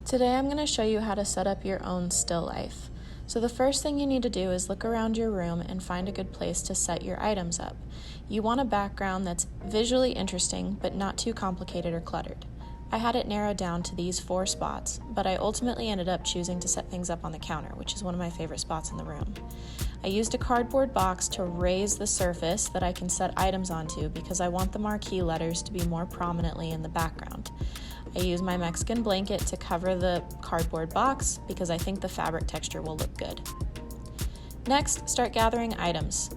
Today I'm going to show you how to set up your own still life. So the first thing you need to do is look around your room and find a good place to set your items up. You want a background that's visually interesting but not too complicated or cluttered. I had it narrowed down to these 4 spots, but I ultimately ended up choosing to set things up on the counter, which is one of my favorite spots in the room. I used a cardboard box to raise the surface that I can set items onto because I want the marquee letters to be more prominently in the background. I use my Mexican blanket to cover the cardboard box because I think the fabric texture will look good. Next, start gathering items.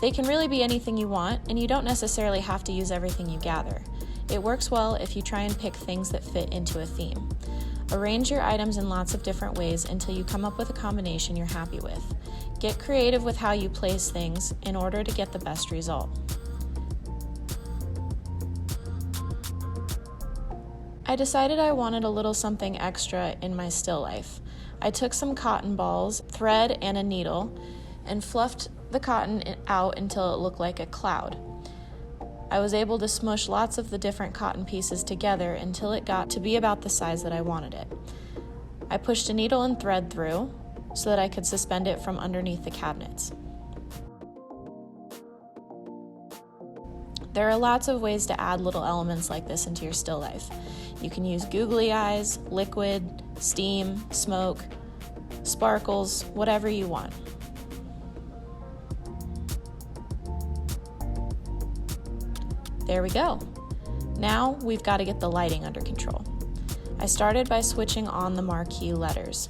They can really be anything you want, and you don't necessarily have to use everything you gather. It works well if you try and pick things that fit into a theme. Arrange your items in lots of different ways until you come up with a combination you're happy with. Get creative with how you place things in order to get the best result. I decided I wanted a little something extra in my still life. I took some cotton balls, thread, and a needle, and fluffed the cotton out until it looked like a cloud. I was able to smush lots of the different cotton pieces together until it got to be about the size that I wanted it. I pushed a needle and thread through so that I could suspend it from underneath the cabinets. There are lots of ways to add little elements like this into your still life. You can use googly eyes, liquid, steam, smoke, sparkles, whatever you want. There we go. Now we've got to get the lighting under control. I started by switching on the marquee letters.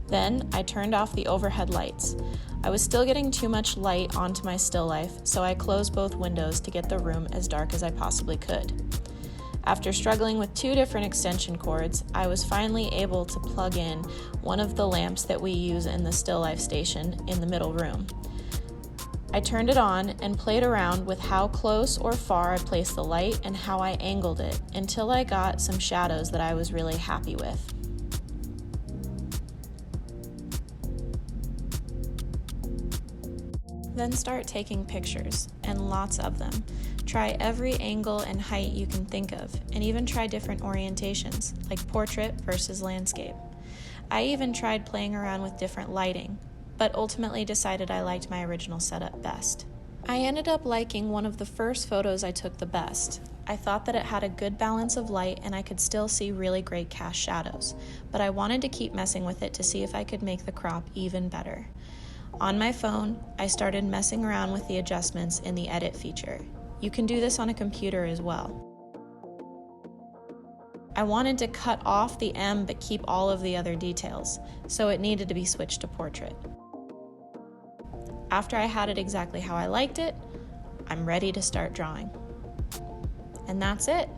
Then I turned off the overhead lights. I was still getting too much light onto my still life, so I closed both windows to get the room as dark as I possibly could. After struggling with 2 different extension cords, I was finally able to plug in one of the lamps that we use in the still life station in the middle room. I turned it on and played around with how close or far I placed the light and how I angled it until I got some shadows that I was really happy with. Then start taking pictures, and lots of them. Try every angle and height you can think of, and even try different orientations, like portrait versus landscape. I even tried playing around with different lighting, but ultimately decided I liked my original setup best. I ended up liking one of the first photos I took the best. I thought that it had a good balance of light and I could still see really great cast shadows, but I wanted to keep messing with it to see if I could make the crop even better. On my phone, I started messing around with the adjustments in the edit feature. You can do this on a computer as well. I wanted to cut off the M but keep all of the other details, so it needed to be switched to portrait. After I had it exactly how I liked it, I'm ready to start drawing. And that's it.